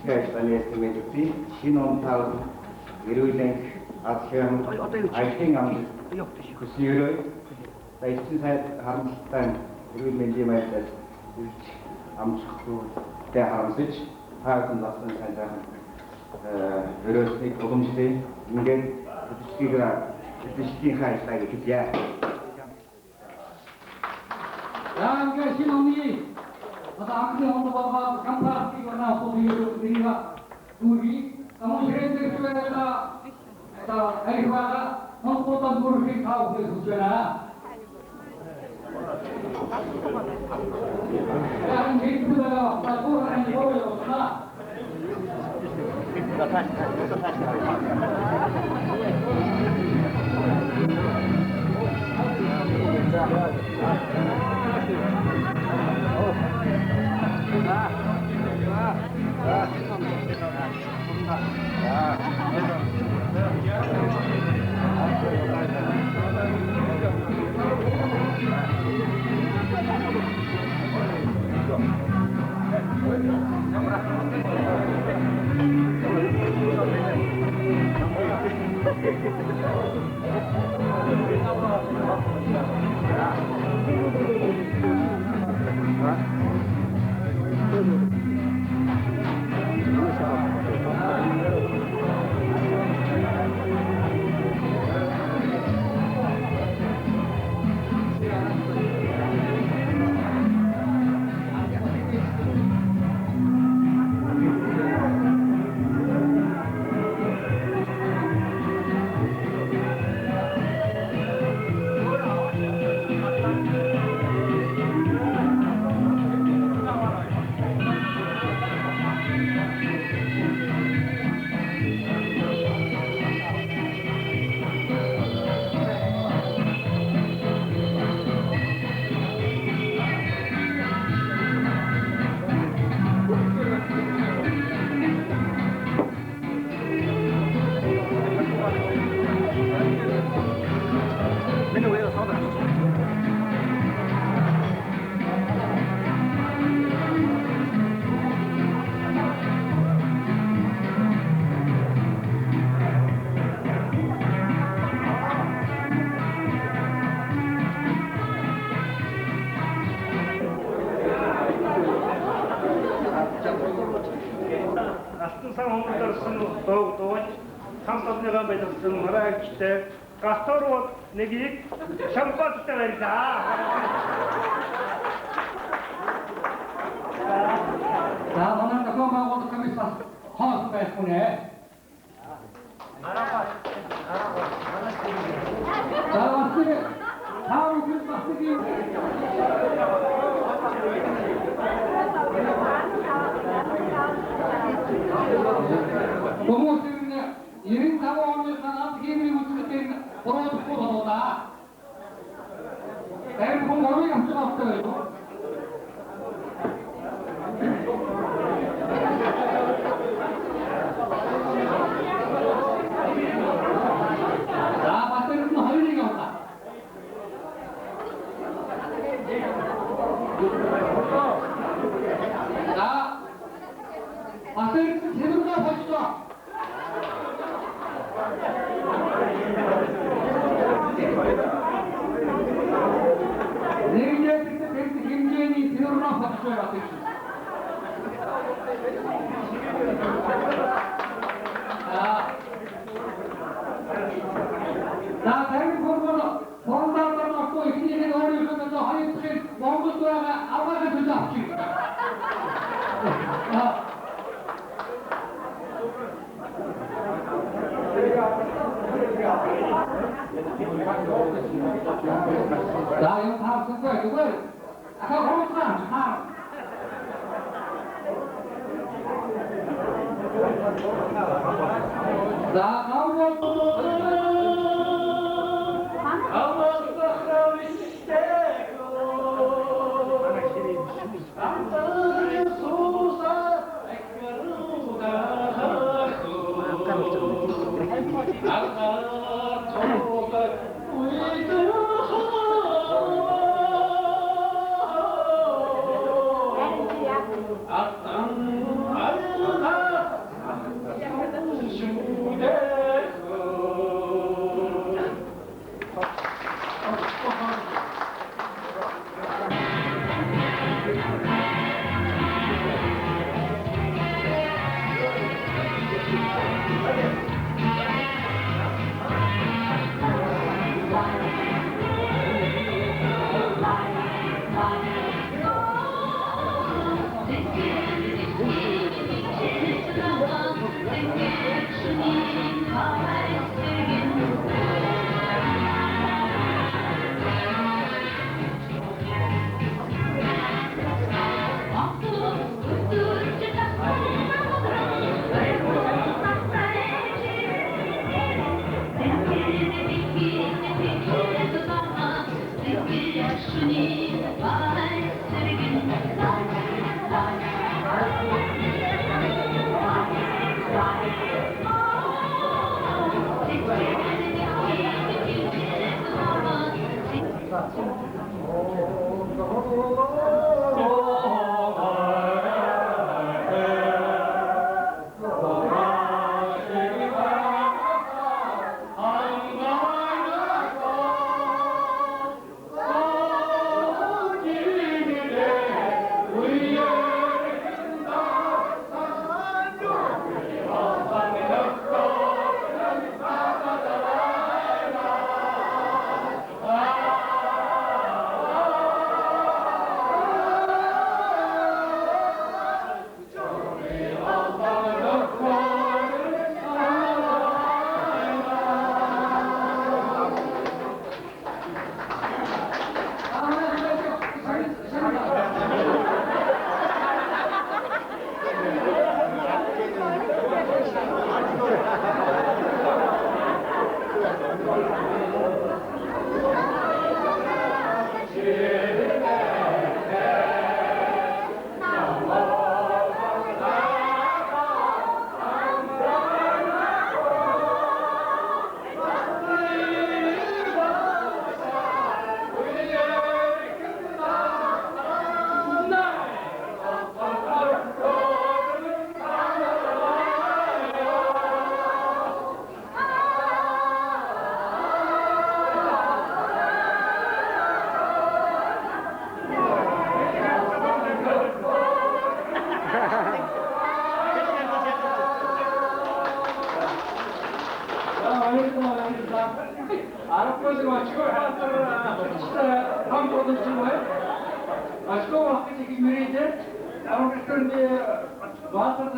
ажлын тэмээлүүдийн шинэ онтал эрүүлэн адлын ажлын ам хүсээрээ эцсийн сайд харамсалтай эрүүл мэндийн байдлаар ирж амжилттай харамсаж хаасан засан сайдаа өрөөсний боломжтой ингээд хөдөлгөөний ажлаа хийлээ. Яагаад шинэ оны Акны он баба кампаски гана хобио динга дури камушрендерсвера та айвара онпотан бурхи кауфе сучена яан гитбула патуран боёна Касторот нэгийг шампантай барьлаа. За манай тохиомоо комиссар хаос байхгүй нэ. За васиг таа үгүй васиг. Томосин 95 оны санаад хэмжээ үзүүлсэн бороохгүй болоо. Тэр хүмүүс юм цаавтай. За батэрс нь хоёрыг авлаа. За батэрс хэврээ болчихлоо. хэмжээний тэрноо фактор авчих. За тэрний формулаар нөхөө ихнийг өөрийнхөө хоёрын Монгол байгаа аваад гэж авчих. За юм хавсан 거야. 아까 호흡만 하. 자, Ашгүй ахиж их мөрөдөө аврагтанд баатарыг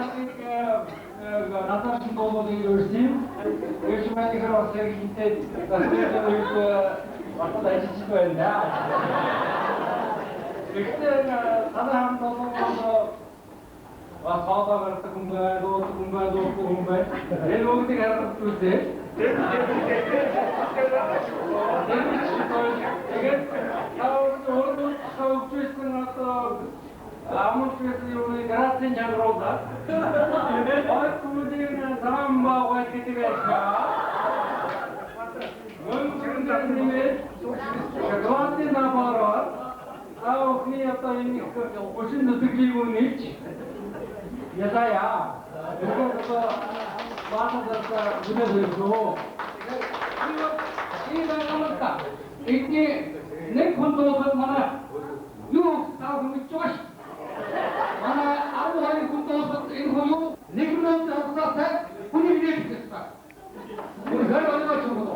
надад болоод ирсэн. Ешмэний хөрөсөг интэй тасдэрийг батад ажиллаж байна. Ихтэй танаа болоод Васаадаар хүмбай. Энэ үгтэй хараад үзээ. Тэгээд тааврын амтвэс юуны гаратын жагроода. Айкуудын самба вайкитивэша. Мөнчөндөрниймээ шоколадын набараар аохни ата энэ ошин нүтгэлийн Язая, это баатарда бүнэвэрхөө. Энэ намайг эдний нэг хүндөөс манай юу таавмичваш. Манай 12 хүндөөс энэ хоёр нэг минут хавцаатай бүнийг нэгтгэсэн. Бүр хэрэг болчихсон.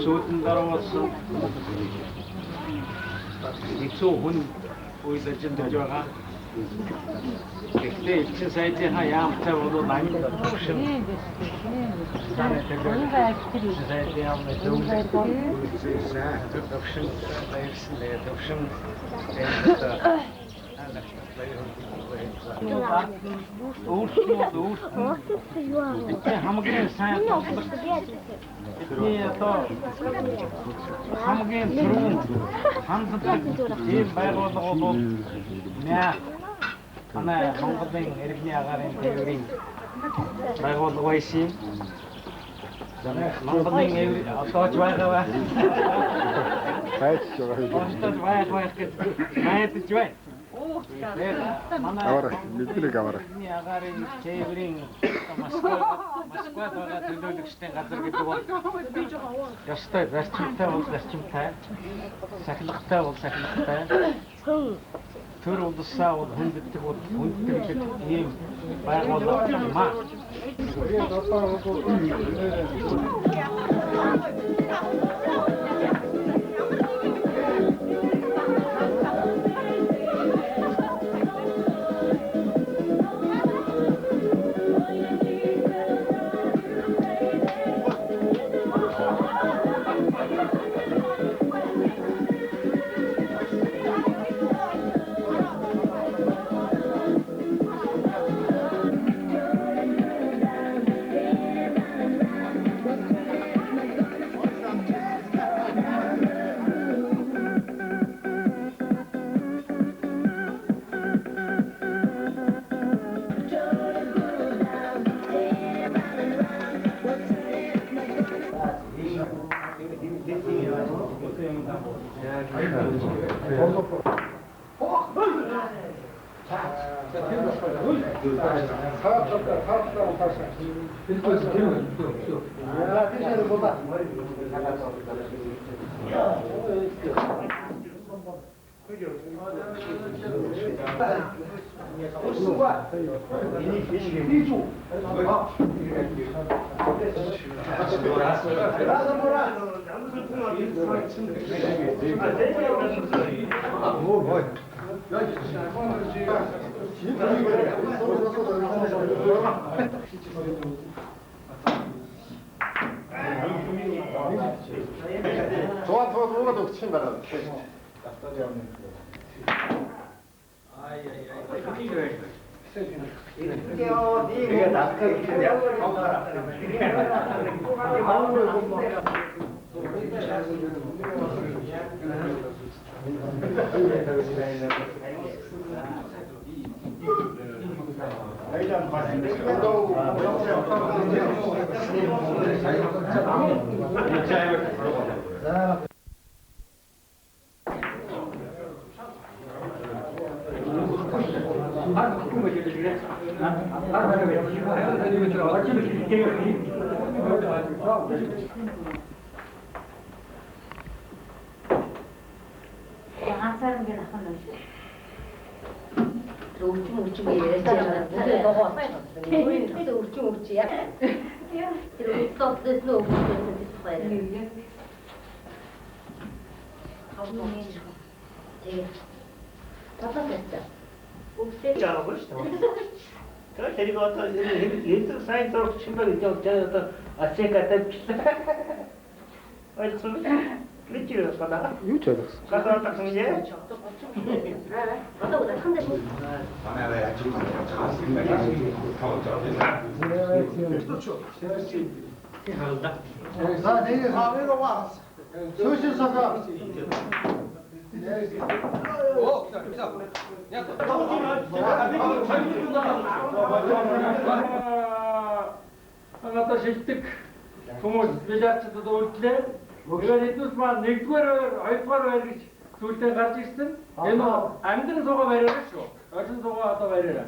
Сүүтэн дараалсан. Ицүү хүн үйлдэж байгаа. Гэхдээ элчин сайдын яамтай болоод амин төвшин. Сайдын яамтай төвшин. Хамгийн сайн хамгийн түрүүн ханддаг ийм байгууллага бол манай Монголын иргэний агаарын тээврийн байгууллага байсан. Монголын одоож байгаа. Хайч байгаа. Одоож байгаа гэж найдаж байна. Аваарай, мэдлэг аваарай. Эхний агарын тээврийн Москвад байгаа төлөөлөгчдийн газар гэдэг бол ёстой зарчимтай бол зарчимтай, сахилгатай бол сахилгатай. Төр улсаа бол хүндэтдэг бол хүндэтдэг ийм байгууллага юм аа. 뭐가 더 친 거라. 이게 낯설기냐? 한사람 게 나가는 우쭈 얘기하잖아. 너가 우리도 우쭈야. 이렇게 stop this no this 되게 답답했어. 자, 멋있다. 그 데리고 왔다 얘도 사이트로 신발이 좀 저도 아세가 됐다. 어이 좀 리치를 받아. 유치하다. 가서 왔다 그러지? 너보다 상대 못. 나 내일 사회로 와. 소실사가. надад шилдэг хүмүүс бэлэцэд үйлчлээ. Тэгээд эднээс маань нэгдүгээр хоёрдугаар байр гэж зүйлдээ гарч ирсэн. Энэ амьдран суугаа бариараа шүү. Орчин суугаа одоо бариараа.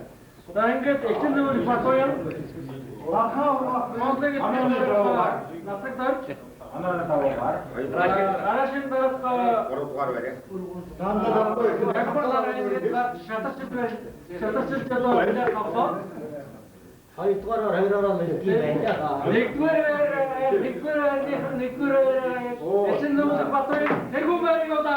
За ингээд эхлэн нүүр фатоян. Монголыг насаг тарч. Арашин дараах 3 дугаар бариа. шатарч одоо үлээ авсан. хоёрдугаараар хоёроор мэдээ байна. нэгдүгээр эцэн нүүр фатоян тэргүү бариуда.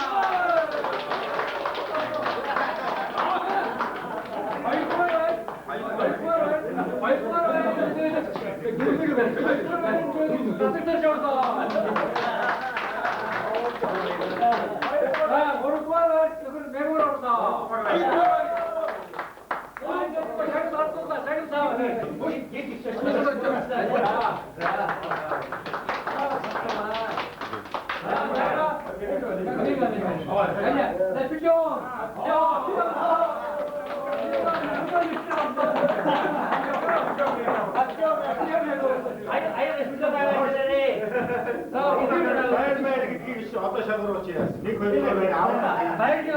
Байр гэдгийг биш одоо шалгаруулж яа. Нэг хоёр байр аваа. Байрны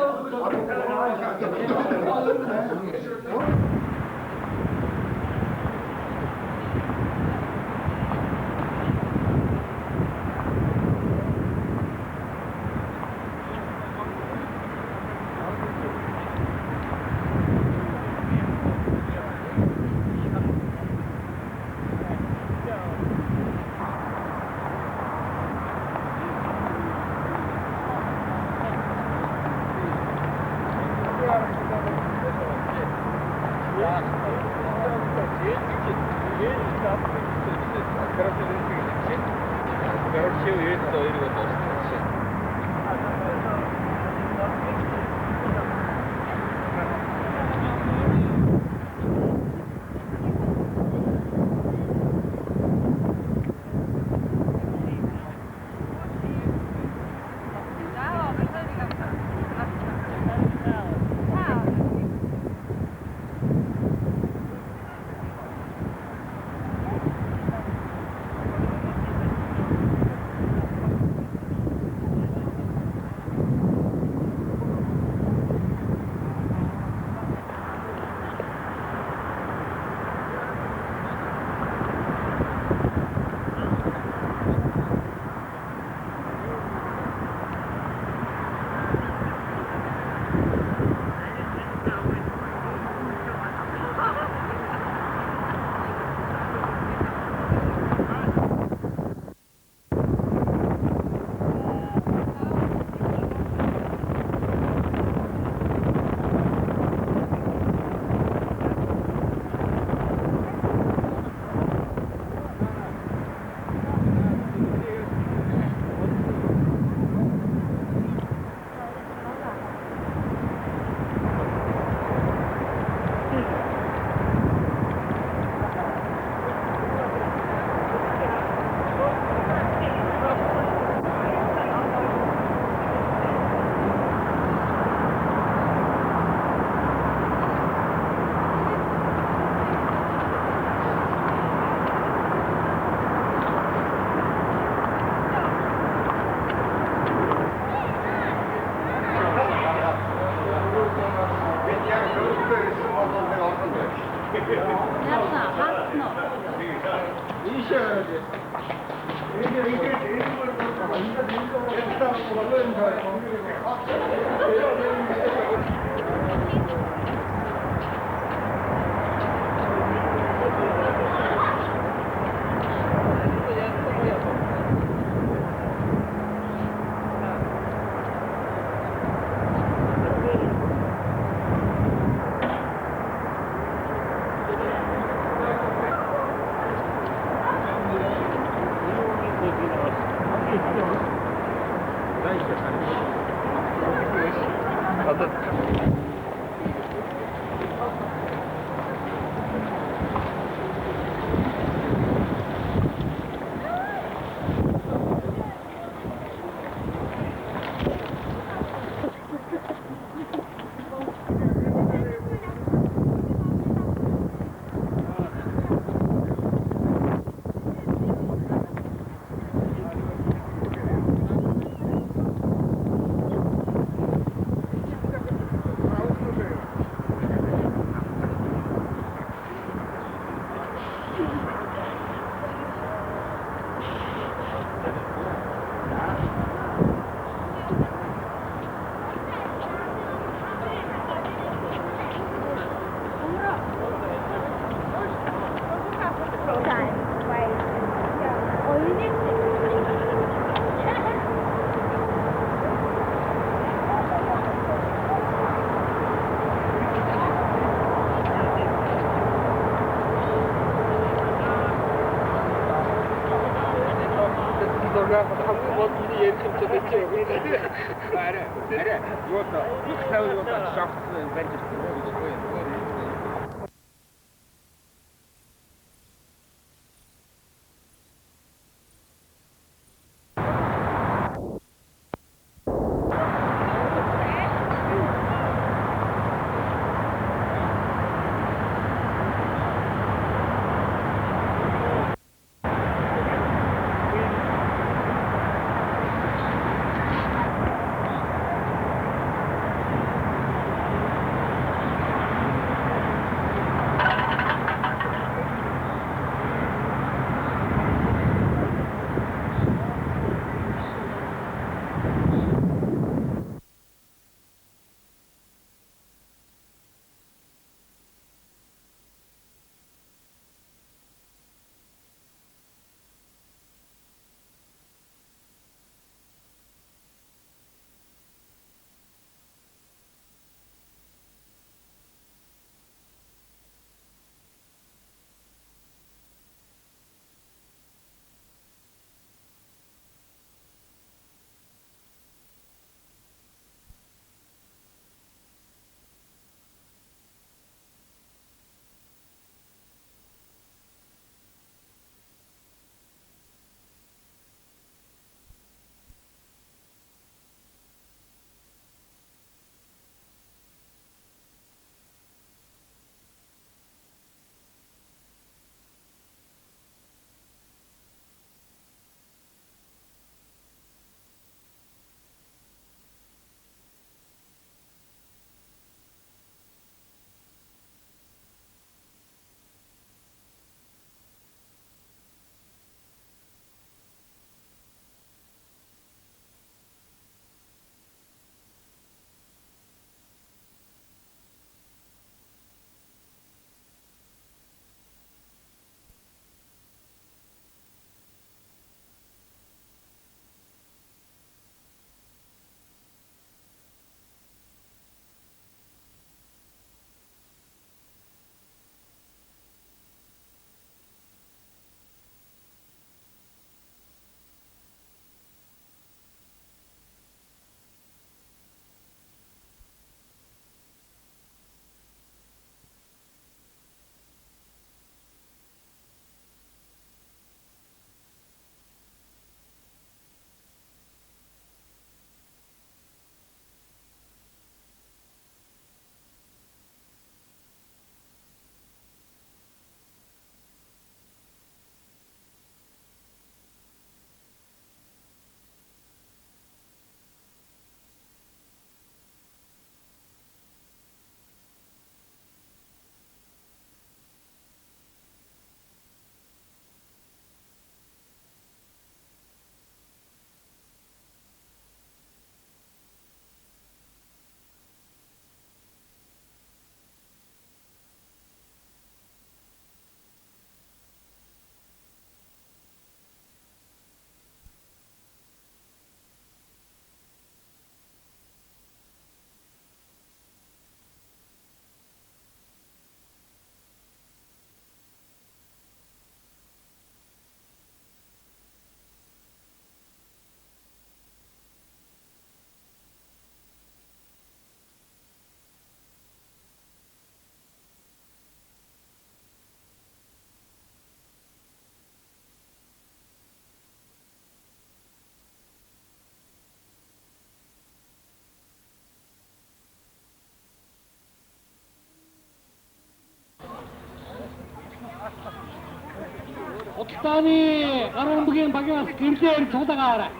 Пакистаны Арамбгийн багаас гэрлээр цуглаагаарай.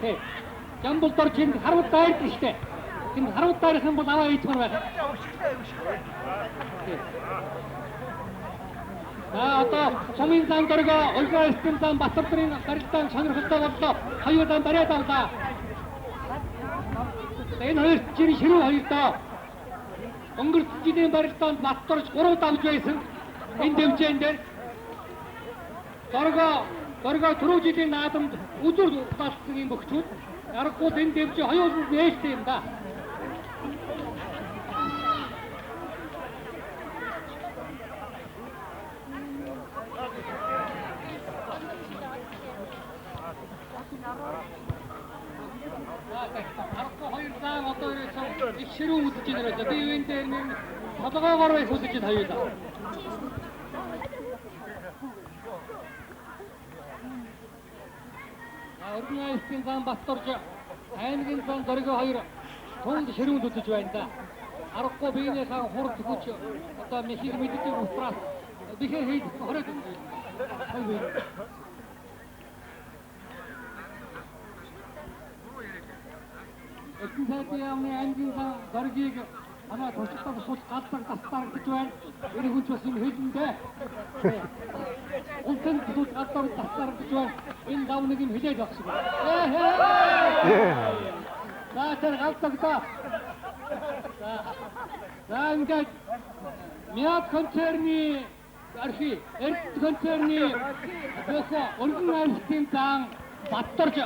Тэг. Жамбул дорчинд харуул дайрд штэ. Энэ харуул дайрхан бол аваа ийцмар байх. Одоо сумын зам дөргөө Ольгаистын зам Батбадрын барилдаан сонирхолтой боллоо. Хоёр зам бариад авлаа. Энэ хоёр чинь ширүү хоёр доо. Өнгөрсөн жилийн барилдаанд Батбарж 3 давж байсан. Энэ дэвжээнд дээр дөргөө түрүү жилийн наадамд үзүр болсон юм бөхчүүд. Аргагүй энэ дэвжээ хоёуланд нээжтэй юм да. Хоёр зам одоо их ширүү үзэж байна даа. Би энэ дээр нэг толгоогоор байх үзэж байна хоёулаа. Оргинайзын зам Батбарж аймгийн зам дөргөө хоёр тунд ширүүнд үзэж байна да. Аргагүй биенийхээ хурд хүч одоо мехиг мэддэг учраас бихээ хийх хорог. Эцэнхэтийн аймгийн зам дөргийг манай туршлагатай сул гаддаг тастаар гэж байна. Энэ хүн ч бас юм хэлэндээ. Улсын сул гаддаг тастаар гэж байна. Энэ давныг юм хэлээд багш. Тэр гаддаг та. За ингээд мяд концерны архи эрт концерны бохо органайзын зам Батбарж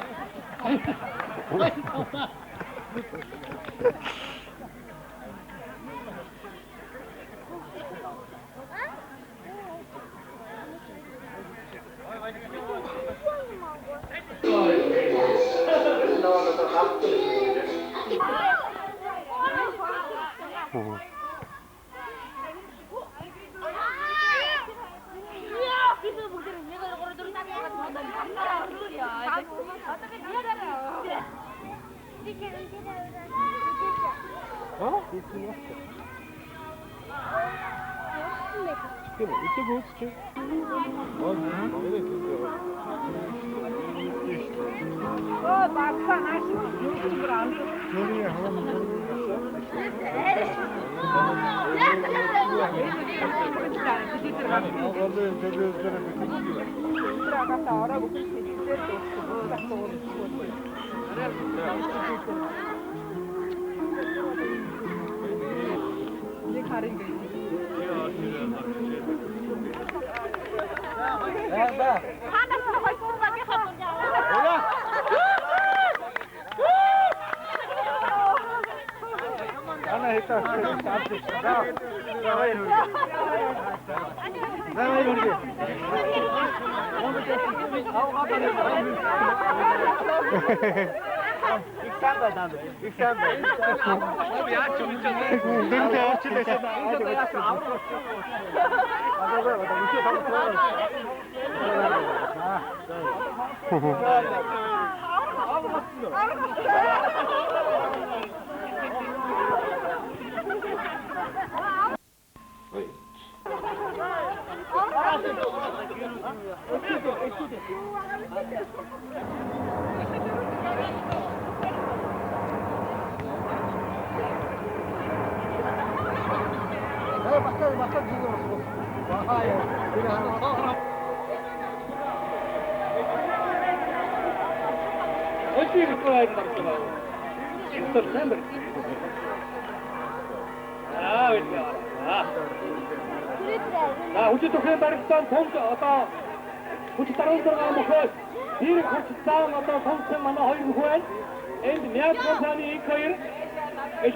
Хүчтэй баригдсан томд одоо хүчтэй дараагаар мөхөд хэрэг хүчтэй одоо томсон манай хоёр мөхөө байна. Энд мяд компани их хоёр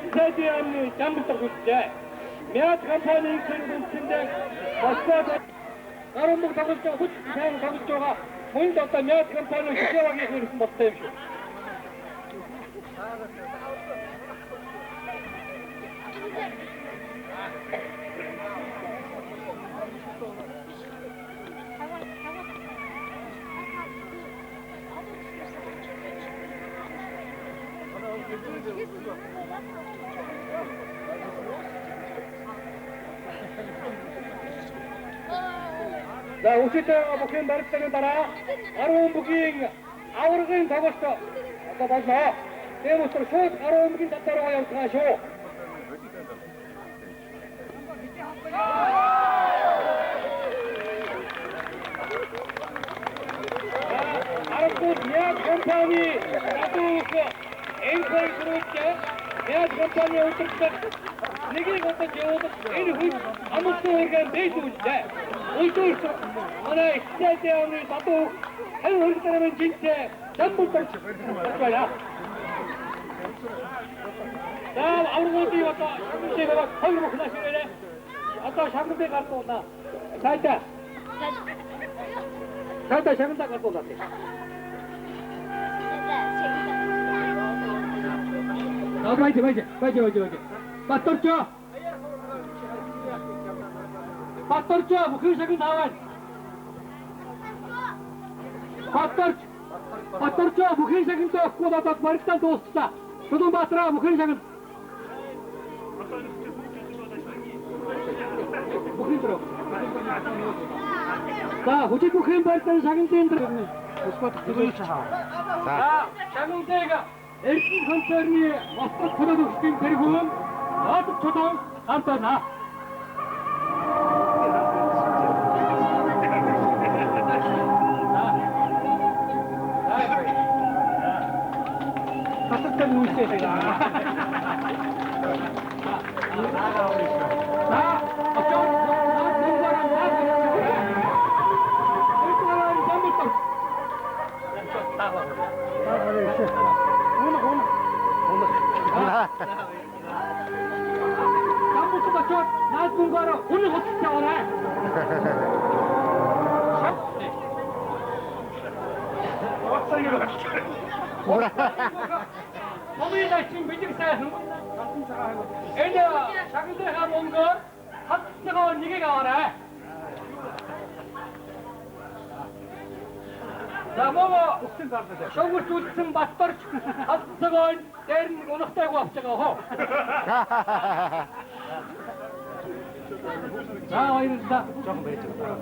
стадионы жамбалт үзжээ. Мяд компани их хүчтэй басаад Арамбог тоглож хүч сайн тоглож байгаа. Хүнд одоо мяд компани хичээвагийн хэрэгсэн болтой юм шүү. За өчигдөр бүхэн баригдсан дараа 10 бүгийн аваргын тоглолт одоо боллоо. Тийм учраас шууд 10 бүгийн татвар руу явж байгаа шүү. Аргууд яг компани радуух энхой групптэй яг компани өдөртөг нэгийг одоо явуулах энэ хүн амтны өргөн дэйдүүлээ. Өдөрт манай стадионы татуу хэн хөргөмөн жинтэй самбултарч байна. За аврагуудын одоо шамшигоо хоёр бүхнээс ирээ. Одоо шамбалыг гардуулна. Сайта шамбалыг гардуулна. Давайте. Батторчо, бүхэн шагнал аваад. Батторчо, бүхэн шагнал тоохгүй одоо баригтаа дуусчлаа. Чулуунбаатараа бүхэн шагнал. Бүхэн дөрөв. За, хүчит бүхэн баригтаа шагналын дээр. За, шагналыг Эрдэнэ концерны Москва төлөөлөгчдийн тэргүүн Одод чулуун хамт байна. Хатагтай нүсээ байгаа. Камбуч бачот наад бүнгаараа үнэ хоттой орой. Момын чин бидэг сайхан. Энэ шагналынхаа мөнгөөр хатцгаа нэгийг аваарай. За момо шогурч үлдсэн батторч хатцгаа дээр нь унахтайг авч байгаа хоо. За хоёроо жоохон байж байгаа.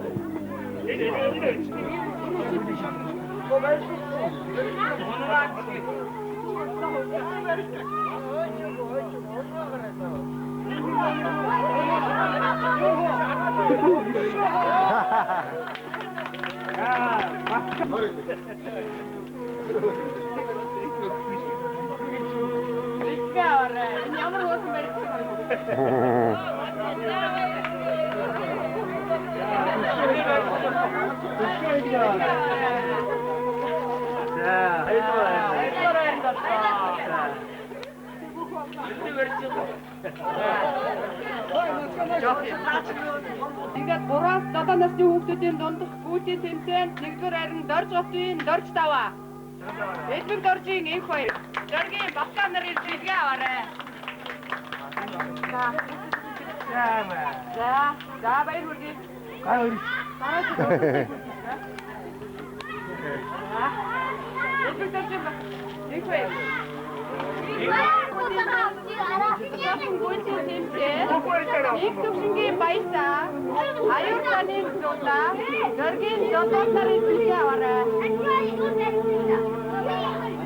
Ингээд 3-7 насны хүүхдүүдийн дундх бүүтийн тэмцээнд 1-р харин Дорж хотын Дорж таваа. Эдмэн Доржийн энх хоёр. Доргийн багтаа нарын бэлгээ аваарай. За баяр хүргэе. Эдмэн Доржийн энх хоёр. Их төвшингийн баясаа, аюул таныг зулаа, дөргийн жолоос нарын бэлгээ аваарай.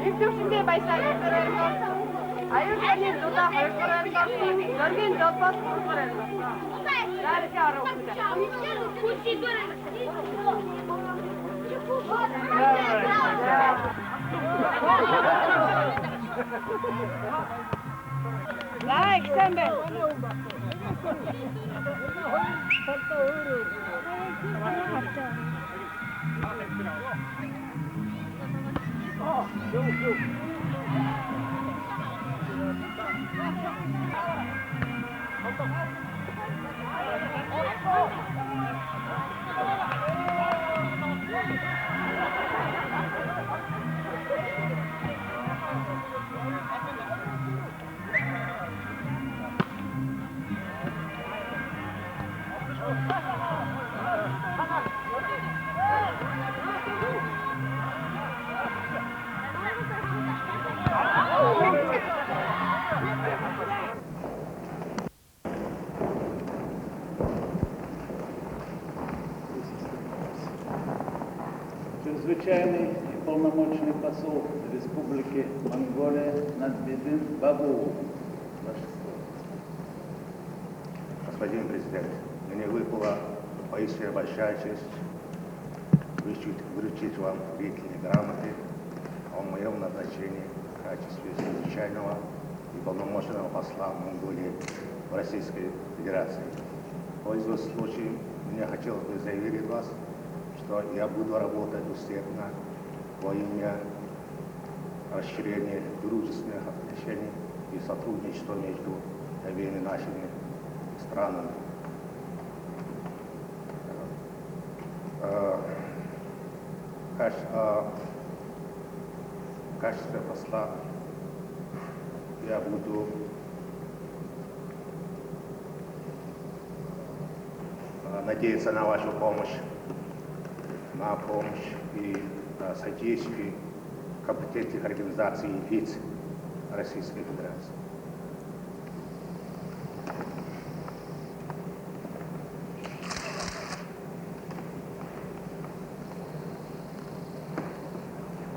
Их төвшингийн баясаа гэрээр аюул таныг зулаа, хоёрдугаар дөргийн жолоос гурваар. Дараагийн арга Like Sambe. чрезвычайный и полномочный посол Республики Монголия Надбедин Бабу. Господин президент, мне выпала поистине большая честь вручить вам верительные грамоты о моем назначении в качестве чрезвычайного и полномочного посла Монголии в Российской Федерации. Пользуясь случаем, мне хотелось бы заверить вас, что я буду работать усердно во имя расширения дружественных отношений и сотрудничества между обеими нашими странами. В качестве посла я буду надеяться на вашу помощь, и содействие компетентных организаций и лиц Российской Федерации.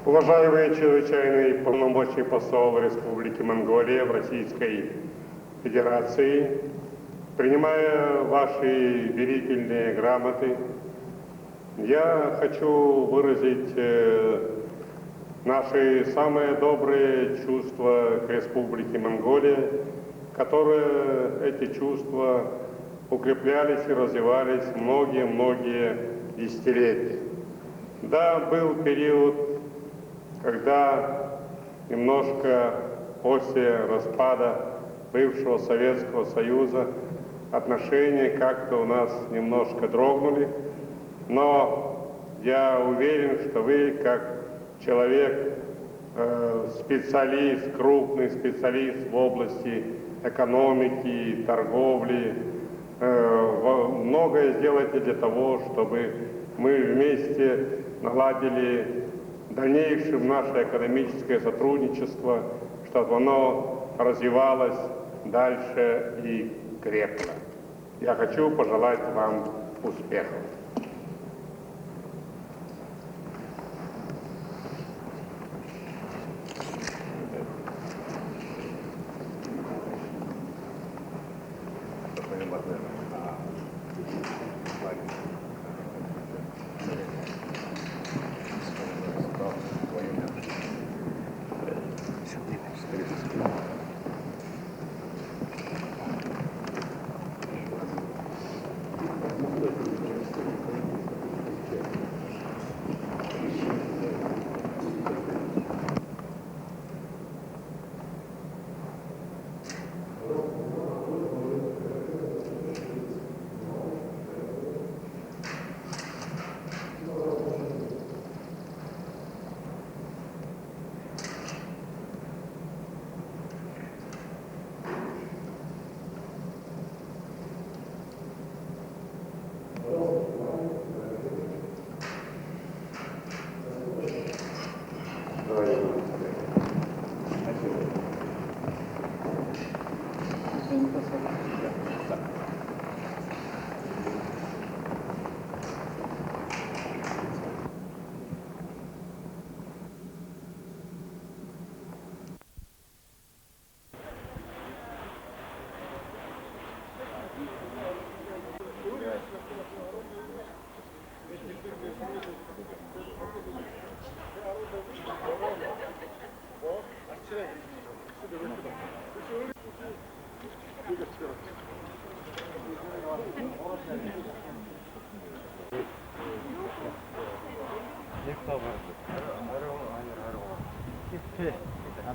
Уважаемый чрезвычайный полномочный посол Республики Монголия в Российской Федерации, принимая ваши верительные грамоты, я хочу выразить наши самые добрые чувства к Республике Монголия, которые эти чувства укреплялись и развивались многие-многие десятилетия. Да, был период, когда немножко после распада бывшего Советского Союза отношения как-то у нас немножко дрогнули, но я уверен, что вы, как человек, специалист, крупный специалист в области экономики, торговли, многое сделаете для того, чтобы мы вместе наладили дальнейшее наше экономическое сотрудничество, чтобы оно развивалось дальше и крепко. Я хочу пожелать вам успехов.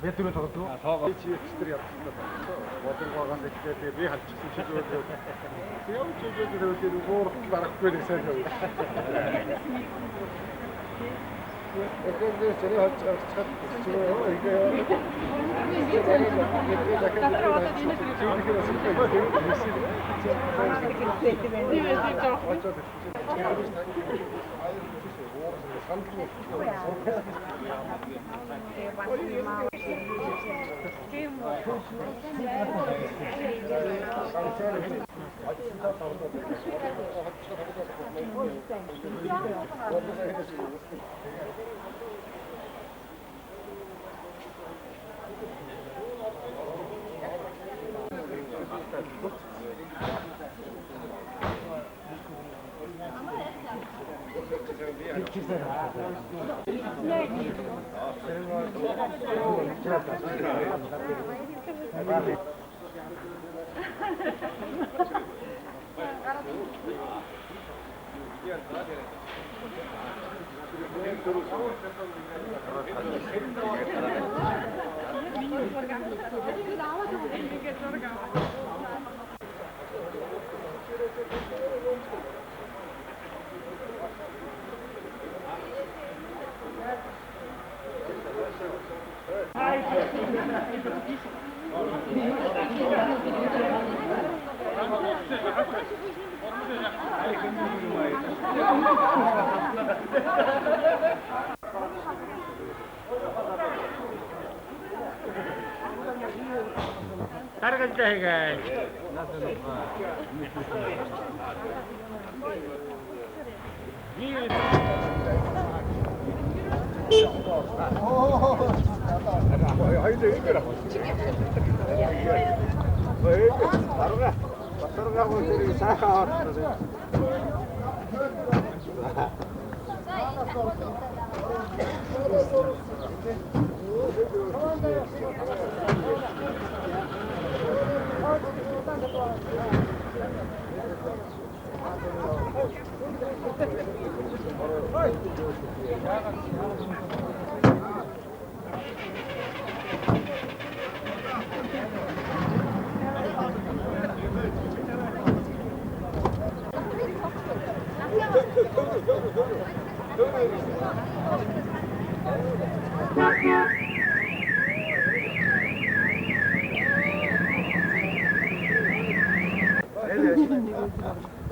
Бэтүрэ тоглодог. Тоогоо чи экстер явчихсан байна. Бодог байгаа нь гэхдээ би халчихсан чи зүгээр. Яв ч зүгээр өөр барахгүй л сайн байна. Экстер зэрэг халчихсан чи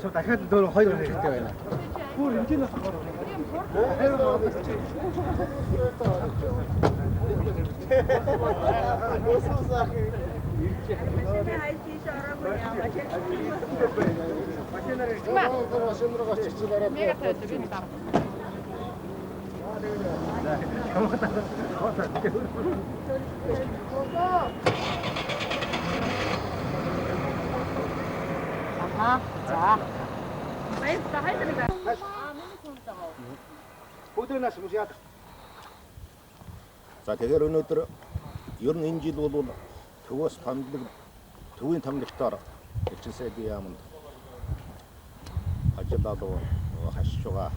저 дахиад 너 хоёр хэрэгтэй байна. Бүр энэний хахаар. 자. 맛있다. 할 때니까. Өдөөнөөс юм яах. За тэгэхээр өнөөдөр ер нь энэ жил бол төвөөс төвийн томилогчдоор Элчин сайдын яамд ажиллаад хашиж байгаа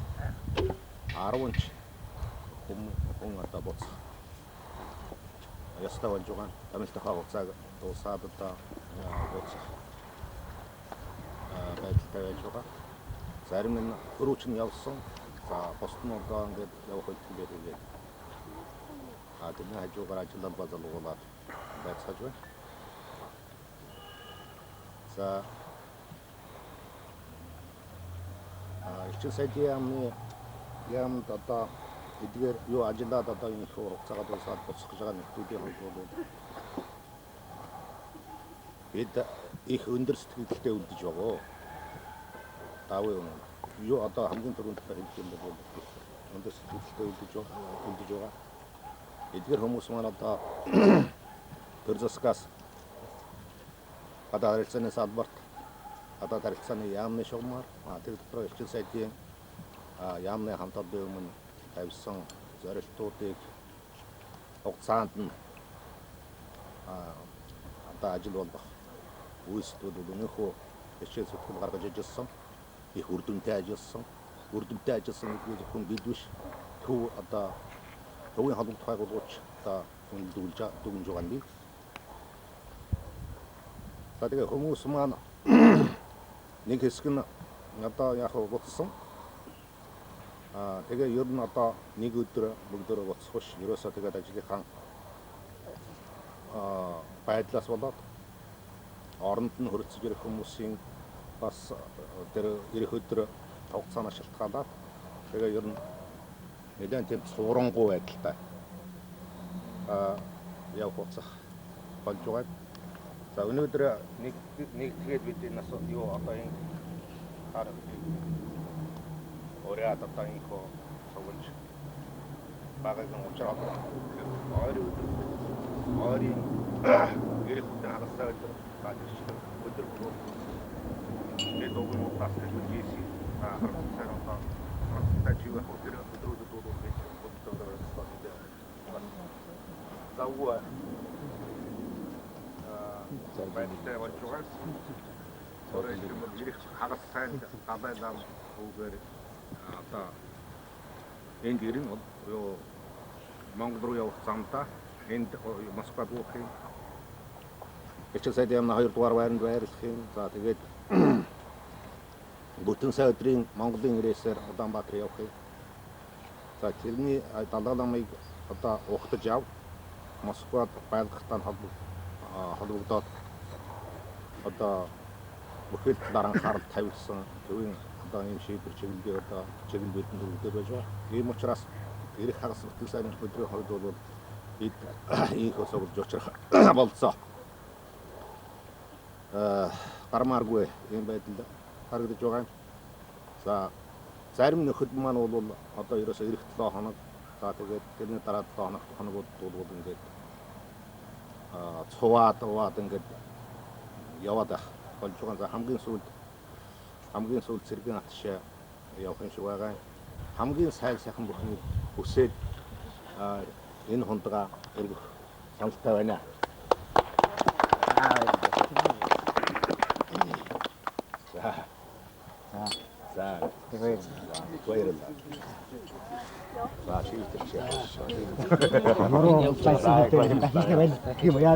10 хүн одоо боц ястаа болж байгаа томилтойхоо хугацааг дуусаад одоо боцох байдалтай байж байгаа. Зарим нь хөрөөч нь явсан. За бусд нь одоо ингээд явах хэлбэр үлээ. Тэрний хажуугаар ажиллаад базалгуулаад байцгааж байна. За Элчин сайдын яамд одоо эдгээр юу ажиллаад одоо энэ хугацаагаа дуусгаад боцох гэж байгаа нөхдүүдийн хувьд бол бид их өндөр сэтгэлдээ үлдэж байгаа. Даваа юу одоо хамгийн түрүүнд хэлэх юм бол өндөр сэтгэлдээ үлдэж байгаа. Эдгээр хүмүүс маань одоо Төрзөскас гадаад харилцааны салбарт гадаад харилцааны яамны шугамар тэр дотор Элчин сайдын яамны хамт олонны өмнө тавьсан зорилтуудыг хугацаанд нь одоо ажил болох үйлсүүд өнөөхөө хичээл зүтгэл гаргаж ажилласан их үр дүнтэй ажилласан гэдгийг зөвхөн бид биш төв одоо төвийн холбогд байгууллагч одоо дүгнж байгаа юм. За тэгээ хүмүүс маань нэг хэсэг нь одоо яг боцсон. Тэгээ ер нь одоо нэг өдөр бүгдөө боцсохгүй ерөөсөө тэгээд ажлынхаа байдлаас болоод оронд нь хөрцөж ирэх хүмүүсийн бас тэр ирэх өдөр хугацаанаа шалтгаалаад тэгээ ер нь нэлээд тийм цуурангуй байдалтай явах утсах болж байгаа. За өнөөдөр нэг тэгээд бид энэ нас юу одоо энэ хар орой одоо энэ ко суулж багагийн уучраад ойрын гэрэлтэй хагасаа гадагш өдөр бүр тэгээд ogni мутаас хэлсэн харахаар одоо тачива өдөр гэж зауа баяртай болж байгаа. Орой ирэх хагас сайн гадаадам үгээр одоо энэ гэрэн юу Монгол руу явах замдаа энд Москвад буухын Эцэг сайд ямна 2 дугаар байранд байрлах юм. За тэгээд бүтэн сая өдрийн Монголын ирээсээр Улаанбаатар явах юм. За тэрний далааламыг одоо ухтаж яв. Москвад байлгахтаа холбогдоод одоо бүхэл талаар анхаарал тавьсан төвийн одоо ийм шийдвэр чиглэлээр одоо чиглэлүүдэн төвлөрдөг байж байгаа. Ийм учраас ирэх хагас бүтэн сарын өдрийн хувьд бол бид ийх осогж учрах болцоо. Гармааргүй юм байдал харагдаж байгаа юм. За зарим нөхөд маань бол одоо ерөөсөө ирэх 7 хоног за тэгээд тэрний дараа 7 хоногуд бол ингээд цуваад ингээд яваад болж байгаа. За хамгийн сүүлд цэргийн атшаа явах юм шиг байгаа. Хамгийн сайхан бүхнийг хүсээд энэ хондгаа өргөх саналтай байна. За баярлалаа. За шийдэж Амаруу явуулсан гэдэг дахиж байлаа. Тийм яа.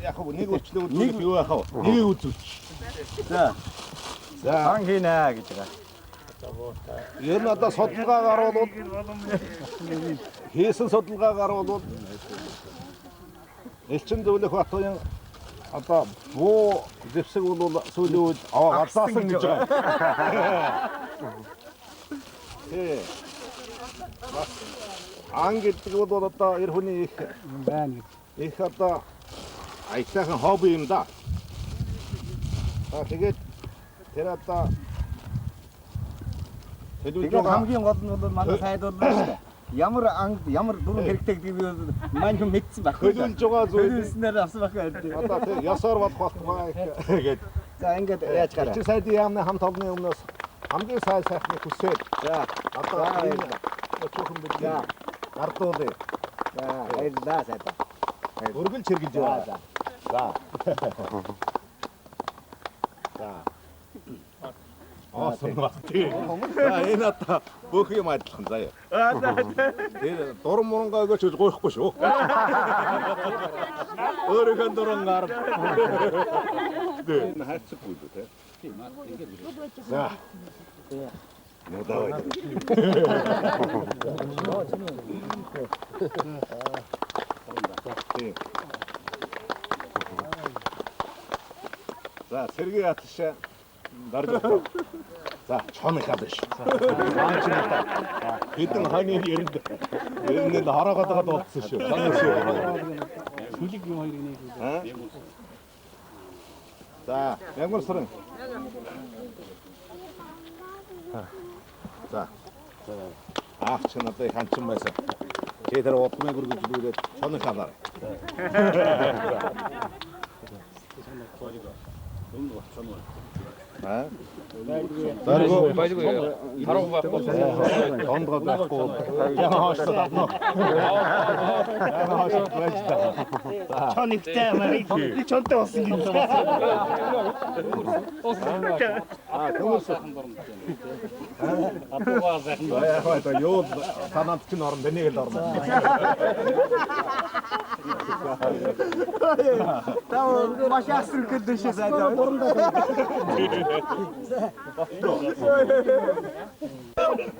Яг нэг өчлөө нэг юу яах вэ? Нэг үзүүч. За. ан хийнэ гэж байгаа. Ер нь одоо судалгаагаар бол хийсэн судалгаагаар бол Элчин зөвлөх батуян одоо буу зэвсэг бол сүүлийн үед аваасан гэж байгаа. Ан гэдэг бол одоо эр хүний их байна. Их одоо айтайхан хобби юм да. Тэгээд тэр одоо тэгээд хамгийн гол нь бол манай сайд бол шүү дээ. Ямар ямар дүрэн хэрэгтэй гэдгийг би маань хүн мэдсэн байх. Хөлүүлж байгаа зүйл хөлүүлснээр авсан байх гэдэг. Одоо тэр ясаар болох байгаа гэдэг. За ингээд яаж гараа. Чи сайдын яамны хамт олонны өмнөөс хамгийн сайхныг хүсээд. За одоо өчүүхэн бүлгээ гардуулъя. За баярлалаа сайд. Өргөл чиргэлж байгаа. За. За. Оосон баг тийм. За энэ одоо бүх юм адилхан заяа. Тэр дуран мурангаа өгөөч гойхгүй шүү. Өөрийнхөө дуран гар. Энэ хайцгүй үү те. За. Ну давай. За Сергей атша дарж. За чонх хадаш. Хэдэн ханы эрэнд эрэнд хараагаад болцсон шүү. Санаа шүү. Сүлэг юм хоёрыг нэг. За, ямарсран. За. Ах ч надад их ханчин байсан. Чи тэр удмыг өргөж дүүрээд чонх хадаа. Байлгүй. Харуу байхгүй. Дондгоо байхгүй. Яна хооштой авно. Яна хооштой байж та. Чонигтэй марыг чонтой болсон юм. Төгөөс. Атугаа сайхан. Яа, юу танаад чинь орно, энийг л орно. Тав маш асар гэдэг шиг сайдаа.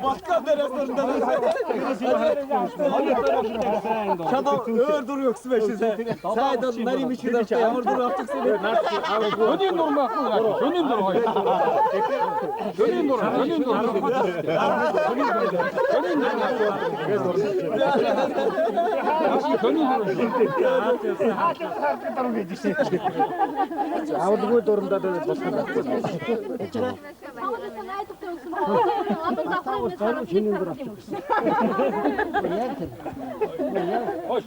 Батка дээрээс Чадо өөр дүр өгсөн байх шиг сайд бол нарийн мичиг дээр ямар дүр авчихсан бэ? Хөний дур байхгүй. Хөний дур гоё. Хөний дур. Аудгүй дурандаа болох юм. Шинийн дүр авчихсан. Хош.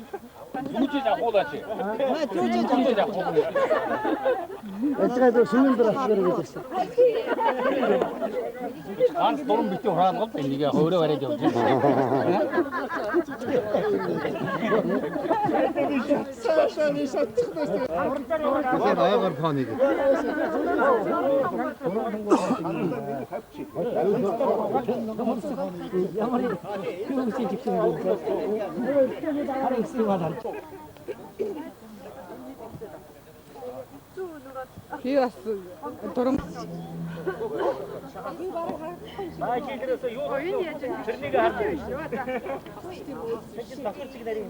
Зүгжиж авуулаач. Зүгжиж авах. Эцгээд шинийн дүр авчихсан гэсэн. Ганц дуран битүү хаангал энийг хөөрөө бариад явж байна. Аягаар фаныг. Ямар юм чи жигсэн юм. Харин сивадаа. Би бас дурам Баачидрээс юу яаж тэрнийг харж байна шүү. Тэгэж давхарчиг нарийн.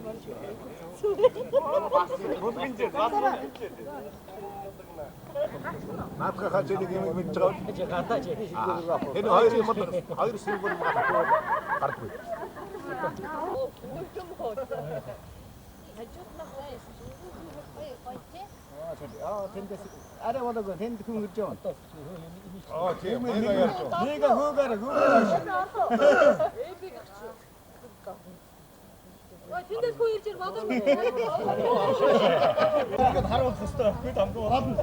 Наадга хажиг юм мэдж байгаа. Гадаа чи. Энэ хоёр юм хоёр символ гардгүй. Тэндээс арай болоог тэнд хүн ирж байгаа. Тийм нэг ярьж. Нэг хөөгөр. Тэндээс хүн ирж болов уу? Ингээд харуулах хэрэгтэй байхгүй дамгүй болно.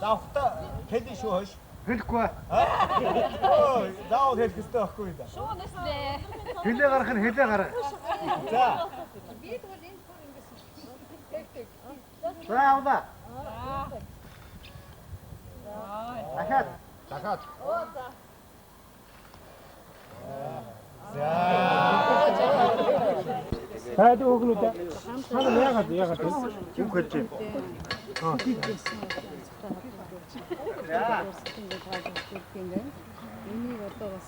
Давхта хэлий шүү хойш. Хэлэхгүй. Заавал хэлэх хэрэгтэй байхгүй да. Шуу нэслээ. Хэлээ гарах нь хэлээ гарах. За. Би тэгвэл энэ хүн ингэсэн. За явда. Дахиад. Оо за. Сайд өгнө үү? Хаа яагаад юм хэлж байна? энийг одоо бас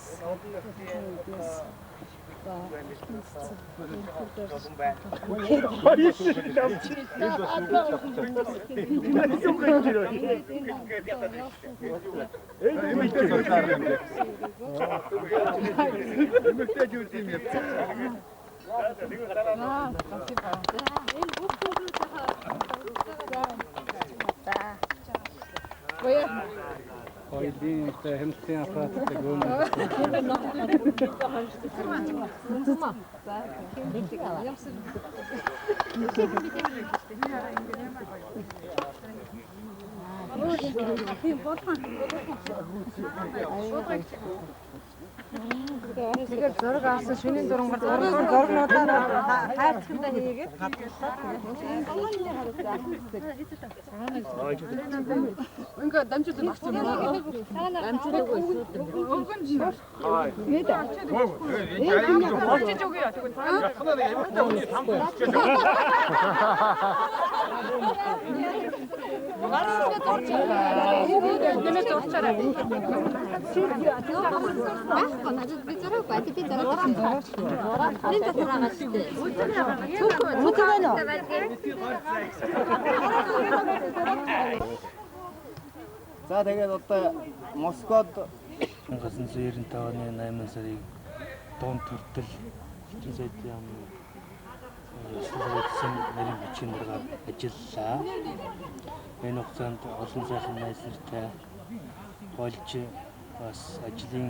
Хоёрын хэмтэн аппараттай гүн. тэгээд зураг авсан шөнийн дурангаар зургуудаар хайрцагтаа хийгээд ингээ дамжуулах гэж юм аа. Дамжуулах гэж. Нээд. Олчиж өгье. За тэгээд одоо Москвад 1995 оны 8 сарын дунд хүртэл элчин сайдын яамны эсрэгсэн нарийн бичгийн даргаар ажиллалаа. Энэ хугацаанд олон сайхан найз нартай болж бас ажлын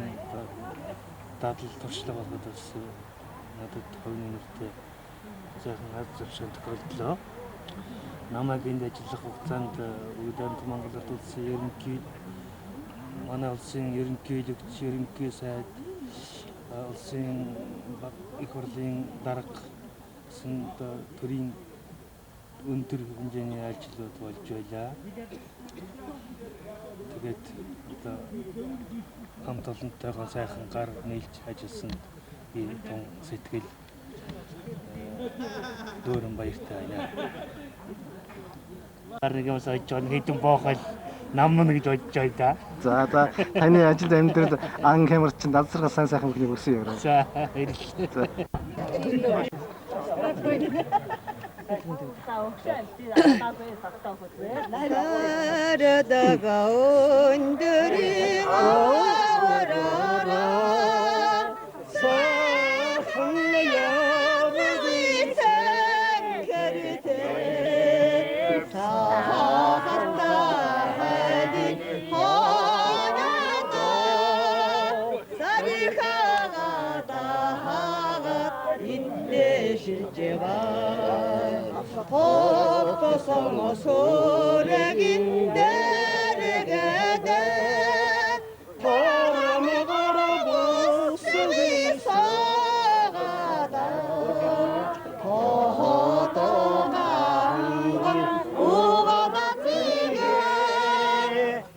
дадал туршлага болгоод бас надад хувийн нэртэй сайхан аз жаргал тохиолдлоо. намайг энд ажиллах хугацаанд Уянт Монголд улсын ерөнхий манай улсын ерөнхийлөгч, ерөнхий сайд, улсын их хурлын дарга гэсэн төрийн өндөр хэмжээний ажлууд болж байлаа. Тэгээд одоо хамт олонтойгоо сайхан гар нийлж ажилласан би тун сэтгэл дөөрөн баяртай байна. Аргамс очоод хэдэн боохол намна гэж бодож байна да. За таны ажил амьдрал ан камерч дансарга сайн бүхнийг өсөе яваа. За баярлалаа. 나라다가 온들이 오라라 서풍내여 무기 생겨리대 사한다 하니 하나도 사리가가다 하가 인내 실제가 헛도성어 소래긴데 내게대 바람에 걸어 목숨이 사가다 허허동한 우가다 찌게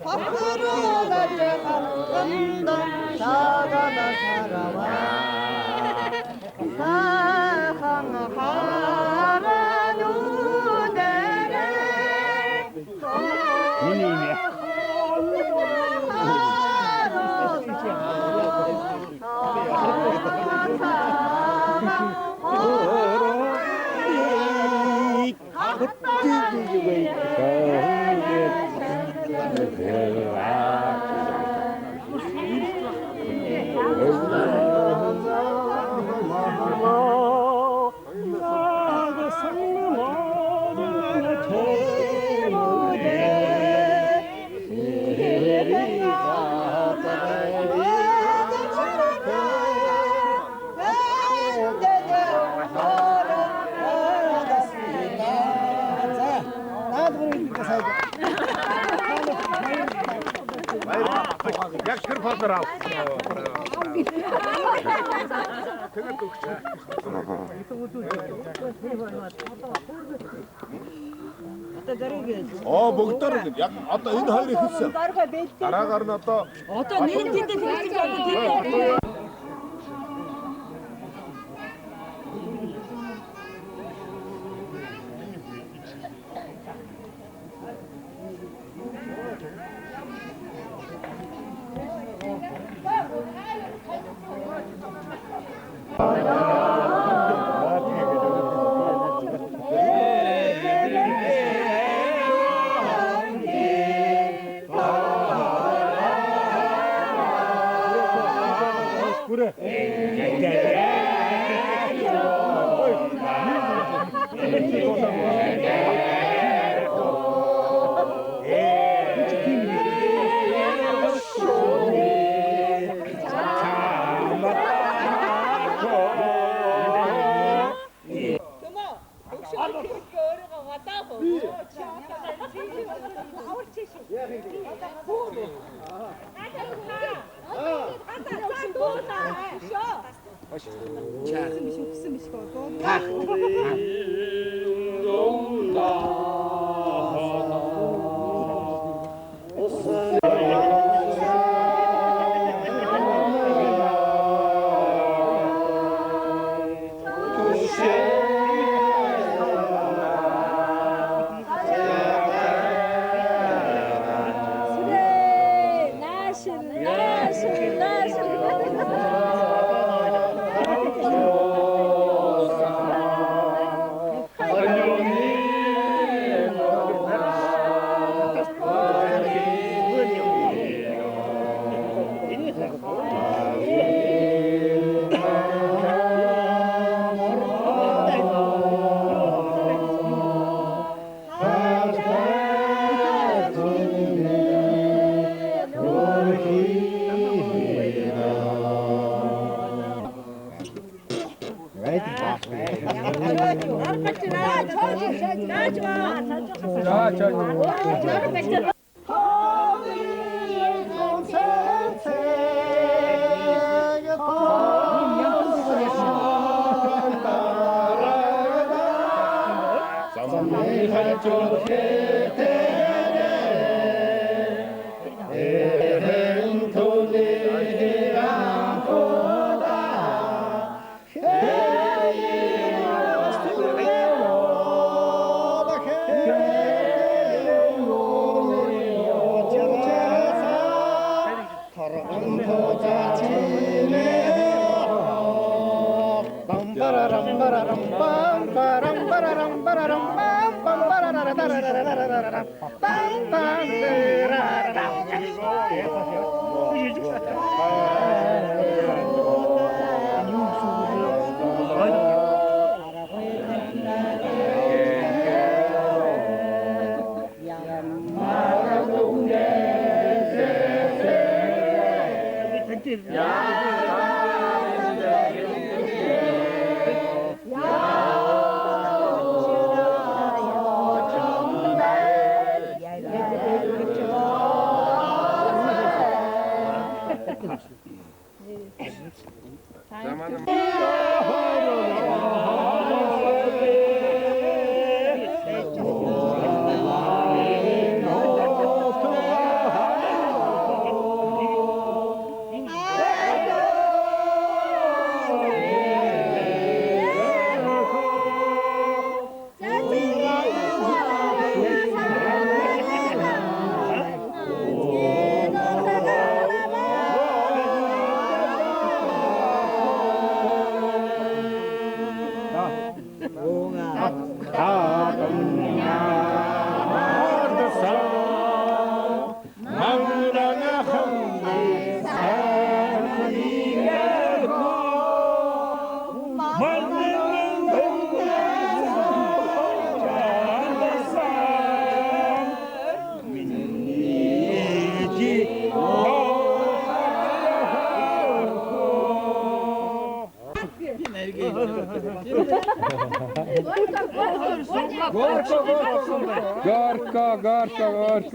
밖으로 날려간 건동 사가다 살아와 사항하라 Яг тэр фолдер авах. Бүгдээр яг одоо энэ хоёр ихсэн. Дараагаар нь одоо нийтдээ тэгж одоо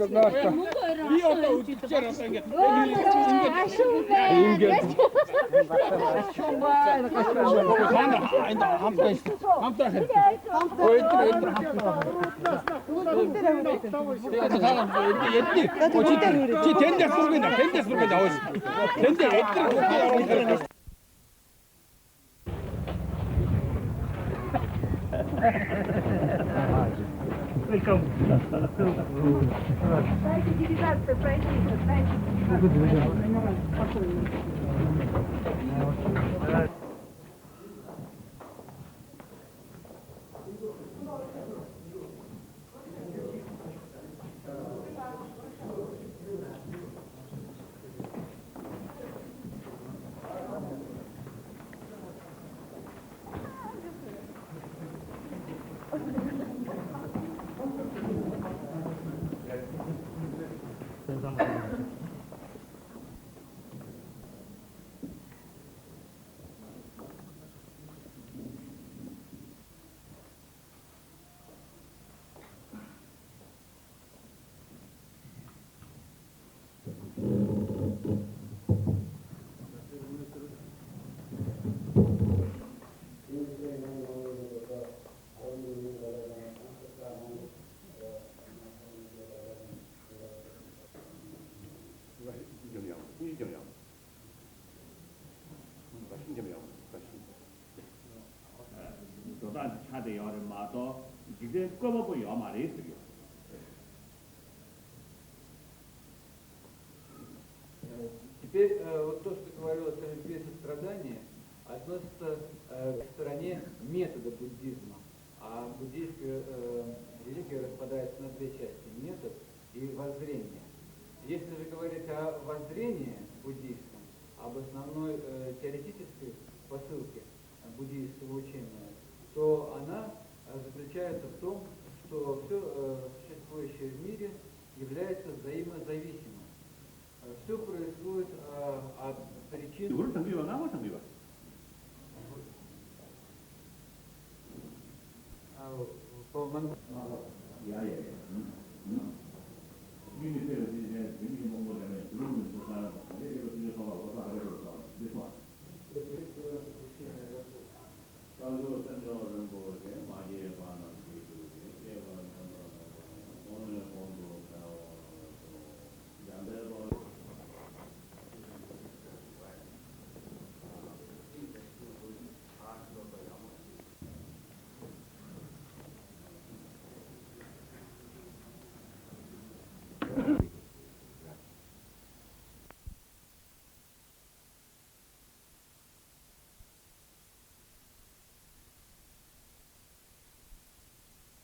Горка. Би одоо үдчихээр одоо ингээд Теперь вот то, что говорил о Олимпии сострадания, относится к стороне метода буддизма. А буддийская религия распадается на две части – метод и воззрение. Если же говорить о воззрении буддийском, об основной теоретической посылке буддийского учения, то она заключается в том, что все существующее в мире является взаимозависимым. Все происходит от причин... по